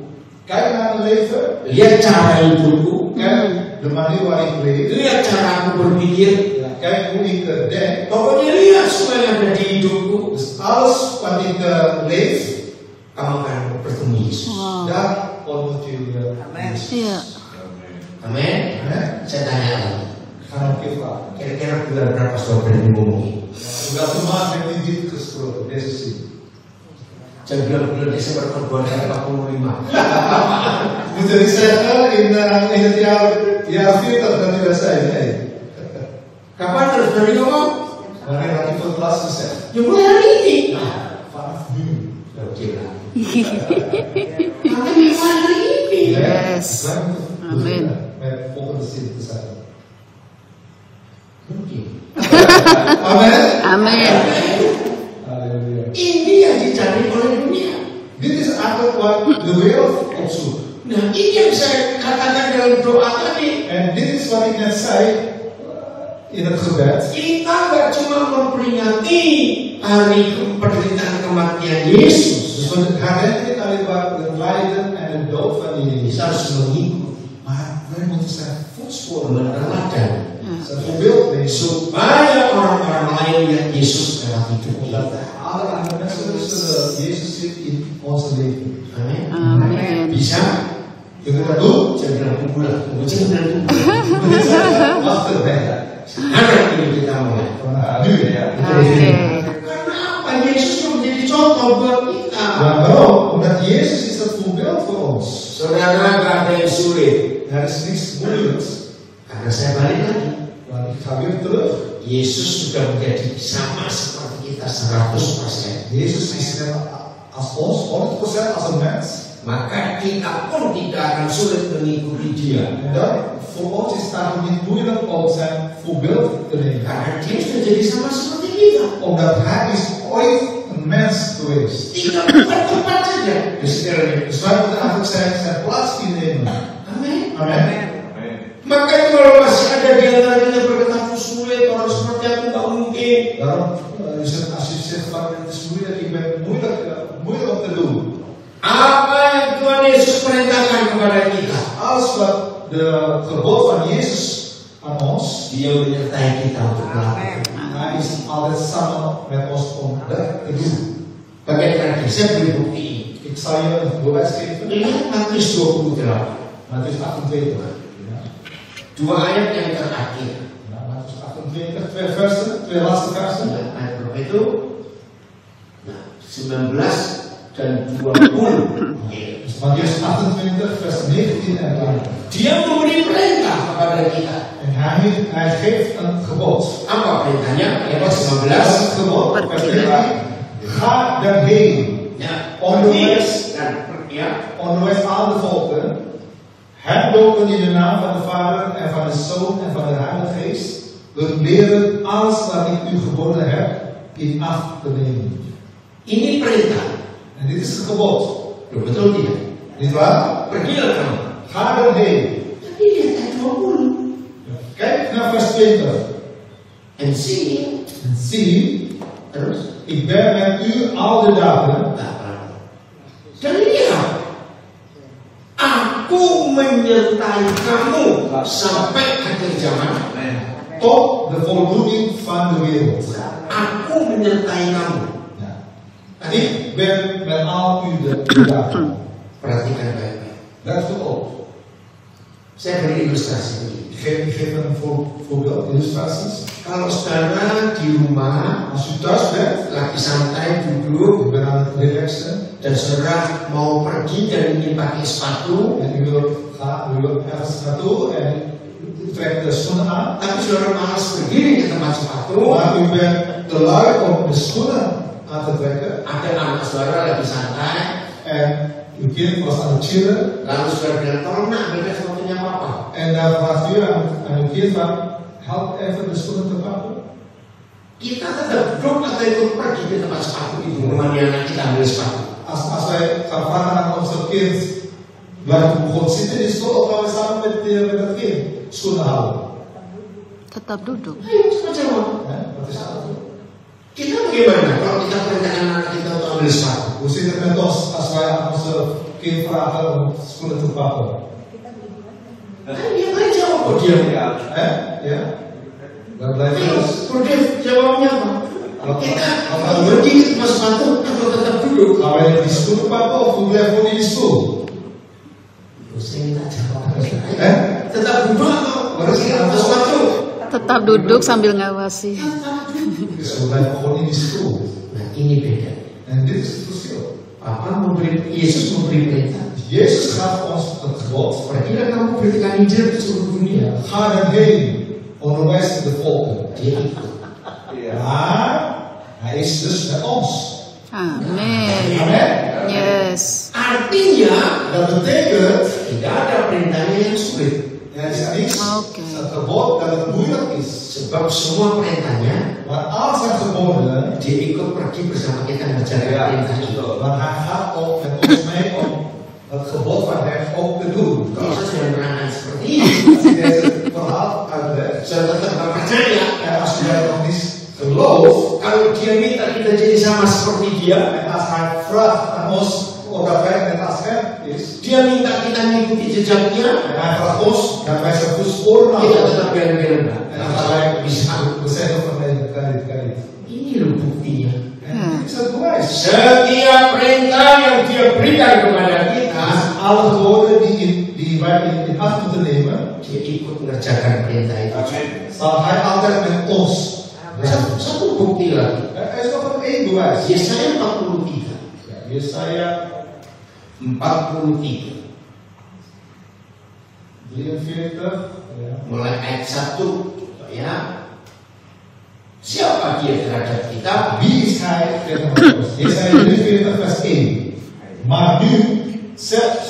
kijk naar mijn leven, lihat cara hidupku, kijk de manier waar ik leef, lihat cara aku berpikir. kijk hoe ik denk. Pokoknya lihat semua yang ada di hidupku. Dus alles wat ik leef, Kamu akan bertemu Yesus. Wow. daar ontmoet u Amen. Jezus. Iya. Amin. Amen. Saya tanya lagi. Ga nog een keer vragen. Kira-kira bulan berapa sudah berani ngomong ini? Welke maand heeft u dit gesproken, deze zin? Saya bilang bulan Desember tahun 2045. Moet u zeggen in het jaar 40 dat u dat zei? Nee. Kapan harus berani ngomong? Wanneer had u voor het laatst gezegd? Ya mulai hari ini. Vanaf nu. Oke lah. Makanya mulai hari ini. Yes. Wij moeten Amen. beginnen met de volgende zin te zeggen. Mungkin. Amen. Amin. Halleluja. Ini yang dicari oleh dunia. Dit is eigenlijk wat de wereld opzoekt. Nah, ini yang saya katakan dalam doa tadi. En dit is wat ik net zei in het gebed. Kita nggak cuma memperingati hari penderitaan kematian Yesus. Dus we herdenken niet alleen maar het lijden en de dood van Jezus. Kita harus mengikuti, Maar wij moeten zijn voetsporen menerapkan, zijn voorbeeld nemen. supaya orang-orang lain lihat Yesus dalam hidup Dat kita. alle andere mensen zullen Jezus zien in ons leven. Amin. Amin. Bisa? Kunnen we dat doen? Saya bilang tunggu lah, jangan bilang tunggu. Wachten wij. Sekarang ini kita mulai. Vanaf nu ya. Oke. Karena apa? Yesus yang menjadi contoh buat kita. Maar waarom? Omdat Jezus is het voorbeeld voor ons. Saudara, gak ada yang sulit. Er is niks moeilijks. Karena saya balik lagi. Maar ik ga weer terug. Yesus sudah menjadi sama seperti kita 100%. Jezus is net als ons, 100% als een mens. Maka kita pun tidak akan sulit mengikuti dia. En dan, voor ons is het daarom niet moeilijk om zijn voorbeeld te nemen. Karena dia sudah jadi sama seperti kita. Omdat hij is ooit een mens geweest. Tinggal buat tempat saja. Dus wij moeten eigenlijk zijn plaats innemen. Amin. Amen. Maka itu kalau masih ada di antaranya berkata sulit, orang seperti aku tak mungkin. Daarom is het, als je zegt van het is moeilijk, ik ben moeilijk om te doen. Apa yang Tuhan Yesus perintahkan kepada kita? Alles wat de gebod van Jezus aan ons, Dia menyertai kita untuk melakukan. hij is altijd samen met ons om dat te doen. Bagian terakhir, saya beri bukti. Ik zal je een bewijs geven. Lihat Matius 28. Matius 28. Ja. Dua ayat yang terakhir. Ja, Matius 28, twee versen, twee laatste versen. Ayat berapa itu? Nah, 19 dan 20. Dus Matius 28, vers 19 en 20. Dia memberi perintah kepada kita. En hij geeft een gebod. Apa perintahnya? Ayat Wat is 19. het gebod? Vers 19. Ga daarheen. Ya, Onderwijs. Ya, Onderwijs aan de volken. Hen dopen in de naam van de Vader en van de Zoon en van de Heilige Geest. We leren alles wat ik u geboden heb in acht te nemen. ini perintah. En dit is het gebod. Loh, betul tidak? Niet waar? Pergilah kamu. Ga daarheen. Tapi lihat ayat 20. Kijk naar vers 20. En zie, En zie, terus. ik ben met u al de dagen. Dan lihat, aku menyertai kamu sampai akhir zaman. Tot de voldoening van de wereld. Aku menyertai kamu. Ja. Ik ben met al u de dagen. Perhatikan baik-baik. Let goed op. Saya beri ilustrasi begini. Ik geef een voorbeeld, illustraties. Kalau saudara di rumah Als u thuis bent, lagi santai duduk ik ben aan het relaxen. dan saudara mau pergi dan ingin pakai sepatu, En u wil ergens naartoe en u trekt de schoenen aan. tapi saudara malas berdiri ke tempat sepatu, Maar u bent te lui om de schoenen aan te trekken. ada anak saudara lagi santai, En uw kind was aan het chillen. lalu saudara bilang, tolong nak ambilkan sepatunya papa. En dan vraagt u aan uw kind van, help even de schoenen te pakken. Kita tetap duduk atau ikut pergi ke tempat sepatu itu, menemani anak kita ambil sepatu. Als wij gaan vragen aan onze kind, blijven we gewoon zitten in de stoel of gaan we samen met het kind schoenen halen? Tetap duduk. Ayo cepat jawab. Dat is het antwoord. Kita bagaimana kalau kita perintahkan anak kita untuk ambil sepatu? Hoe zit het met ons als wij aan onze kind vragen om schoenen te pakken? Dia kan jawab, oh dia. Ja? Dan blijven we dus. Kalau dia jawabnya apa? Kita pergi ke tempat sepatu atau tetap duduk? Gaan wij die schoenen pakken of we blijven gewoon in die stoel? Saya minta jawab. Tetap duduk atau pergi ke tempat sepatu? Tetap duduk sambil ngawasi. Dus we blijven gewoon in die stoel. Nah ini beda. En dit is het verschil. Yesus memberi perintah. Jezus gaf ons het gebod. Pergilah kamu berikan Injil ke seluruh dunia. Ga daarheen, onderwijs de volken. Dia ikut. Maar hij is dus met ons. Amin. Amen. Yes. Artinya Dat betekent, tidak ada perintahnya yang sulit. er is niks, Oké. het gebod dat het moeilijk is. Sebab semua perintahnya Maar al zijn geboden, dia ikut pergi bersama kita menjalankan perintah itu. want hij gaat ook met ons mee om het gebod van hem ook te doen. Kalau saya sudah menerangkan seperti ini, Als ik deze verhaal uitleg, saya tetap gak percaya. en als je mij nog niet gelooft, Kalau dia minta kita jadi sama seperti dia, en als hij vraagt aan ons omdat wij net als hem is, dia minta kita mengikuti jejaknya, en hij vraagt ons dat wij zijn voetsporen kita navolgen. tetap bela-bela. En dan gaan wij we zeggen van nee, dat kan niet. Ini loh buktinya. En dit is het bewijs. Setiap perintah yang dia berikan kepada kita, Alle woorden die wij in acht moeten nemen, dia ikut mengerjakan perintah itu. zal hij altijd met ons. Satu bukti lagi. Er is nog een één bewijs. Yesaya 43. Jesaja 43. 43, ya. Mulai ayat 1, ya. Siapa dia terhadap kita? Wie is hij tegen ons? Jesaja 43 vers 1. Maar nu,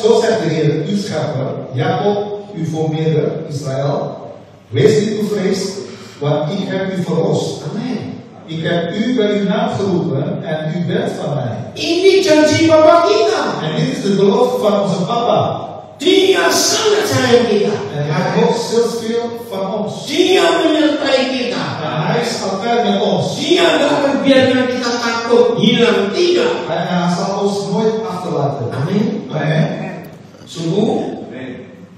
zo zegt de Heer, uw schepper, Jacob, uw formeerder, Israël, wees niet bevreesd, want ik heb u verlost. Amen. Ik heb u bij uw naam geroepen en u bent van mij. Ini janji Bapa kita. En dit is de belofte van onze papa. Dia sangat sayang kita. En hij houdt zoveel van ons. Dia menyertai kita. En hij is altijd met ons. Dia nggak akan biarkan kita takut, hilang, tidak. En hij zal ons nooit achterlaten. Amin. Amen. Sungguh.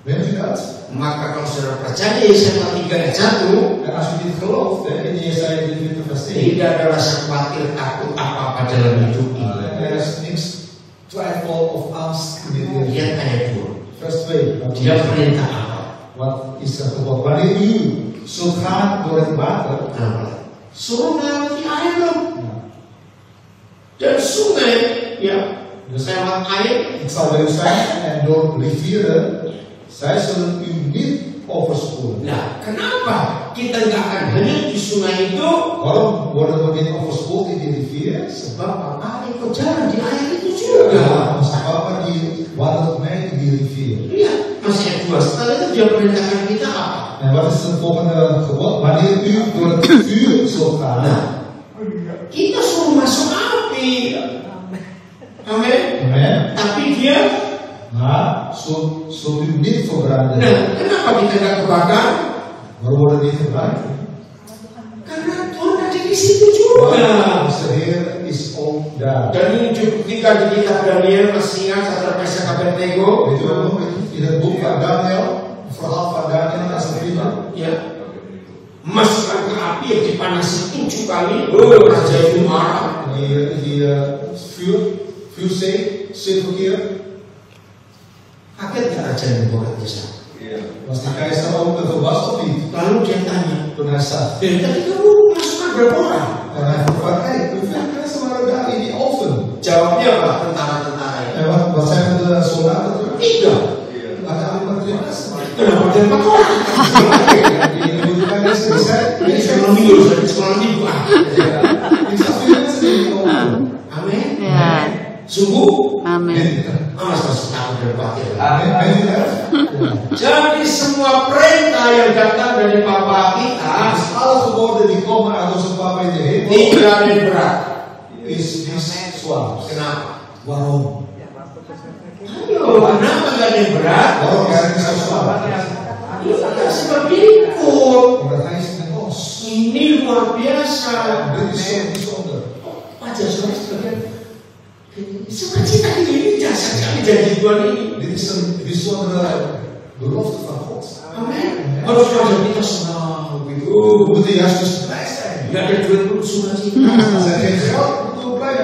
Weet u dat? Maka kalau saudara percaya Yesaya 3 ayat 1, En als u dit gelooft, in Jesaja 43 vers 1, tidak ada rasa khawatir, takut apa-apa dalam hidup ini. er is niks twijfel of angst in dit leven. Lihat ayat 2. Vers 2. Dia perintah apa? Wat is er gebod? Wanneer u zult gaan door het water, Suruh melewati air dong. Dan sungai, ya, lewat air. ik zal bij u zijn en door rivieren, zij zullen u niet overspoelen. Nah, kenapa kita nggak akan hanyut di sungai itu? Waarom worden we niet overspoeld in die rivier? Sebab Papa ikut jalan di air itu juga. Ja, onze papa die wandelt mee in die rivier. Iya, masih ayat 2. Setelah itu dia perintahkan kita apa? En wat is het volgende gebod? Wanneer u door het vuur zult gaan. Nah, kita suruh masuk api. Amin. Amen. Tapi dia, Maar zult u niet verbranden. nah, kenapa kita nggak kebakar? Waarom worden niet verbrand? Karena Tuhan ada di situ juga. Onze Heer is ook daar. Dan ini ketika di kitab Daniel masih ingat Sadrach Meshach Abednego. Weet u ook nog in het boek van Daniel, het verhaal van Daniel en zijn vrienden? Ya, masukkan ke api yang dipanasi 7 kali. Oh, raja itu marah. Die vuurzee 7 keer. Kaget gak raja Nebukadnezar? Was die keizer ook verbaasd of niet? Lalu dia tanya, Toen hij zag. dari tadi kamu masukkan berapa orang? En hij vroeg van, hey, hoeveel mensen waren daar in die oven? Jawabnya apa? Tentara-tentara itu. En wat zijn de soldaten toen? 3. Ada alleen maar 3 mensen. Kenapa dia 4 orang? Die Nebukadnezar die zei, Ini sekolah minggu, sekolah minggu. ik zag veel mensen in die oven. Amin. Ya. Sungguh, Amin. awas masuk takut dan khawatir. Weet je dat? Jadi semua perintah yang datang dari Bapa kita Dus alle geboden die komen uit onze papa in de hemel, tidak ada yang berat. is zwaar. Kenapa? Waarom? Ayo, kenapa gak ada yang berat? Waarom is het niet zo zwaar? Ya seperti ikut. Omdat hij is met ons. Ini luar biasa. Dit is zo bijzonder. Wajar saudara sebagian. Sukacita ini jasa sekali janji Tuhan ini. Dit is een bijzondere belofte van God. Amin. Harus wajah kita senang begitu. We moeten juist dus blij zijn. Gak ada duit pun sukacita. Als er geen geld moet we blij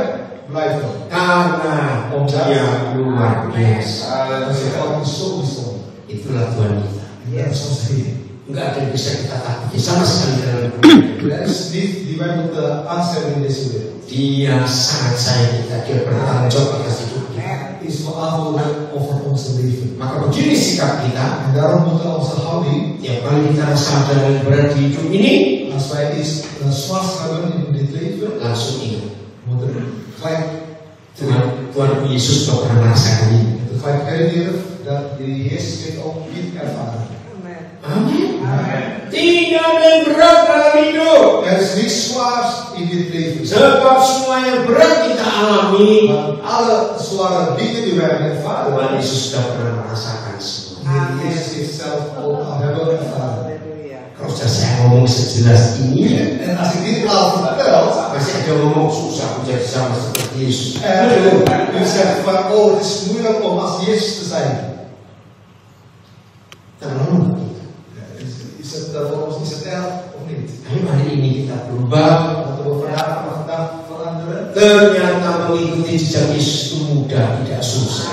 blijven. Karena dia luar biasa. Dat is God is zo bijzonder. Itulah Tuhan kita. Dat is ons Heer. Enggak ada yang bisa kita takuti sama sekali dalam dunia. Er is niet die wij moeten aanstellen in deze wereld. Dia sangat sayang kita. Dia bertanggung jawab atas hidup kita. Hij is verantwoordelijk over onze leven. Maka begini sikap kita. En daarom moeten onze houding, Tiap kali kita rasa ada yang berat di hidup ini, als wij iets zwaars hebben in dit leven, langsung ingat. moeten we gelijk Tuhan Yesus sudah pernah merasakan ini. gelijk herinneren dat de Jezus dit ook niet ervaren. Amin. Tidak ada yang berat dalam hidup. Er is niks zwaars in dit leven. Sebab semua yang berat kita alami, Maar alle zware dingen die wij ervaren, Tuhan Yesus sudah pernah merasakan semua. Jezus heeft zelf ook al hebben ervaren. Kalau sudah saya ngomong sejelas ini, En als ik dit al vertel, masih ada ngomong susah menjadi sama seperti Yesus. u zegt van, oh het is moeilijk om als Jezus te zijn. Terlalu. Is het voor ons is het erg of niet? Ayo hari ini kita berubah. Moeten we vandaag veranderen? Ternyata mengikuti jejak Yesus itu mudah, tidak susah.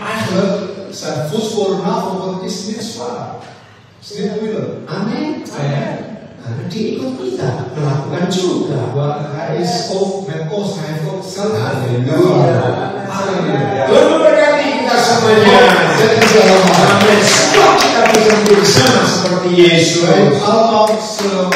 Eigenlijk zijn voetsporen navolgen is niet zwaar. Is niet moeilijk. Amin. Karena dia ikut kita melakukan juga. Maar hij is ook met ons, hij heeft ook zelf. Halleluja. Halleluja. Tuhan memberkati kita semuanya. bisa lemah. Amin. Sebab kita bisa menjadi sama seperti Yesus. Wij allemaal zullen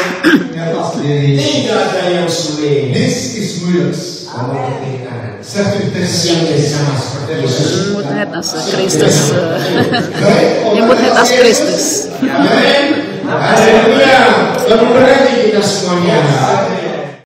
net als de Heer Jezus. Tidak ada yang sulit. Niets is moeilijk. Kalau ketika Zegt u tegen yang jadi sama seperti Yesus. Je moet net als Christus. Je Je moet net als Christus. Amin. Haleluya. Berarti kita semuanya.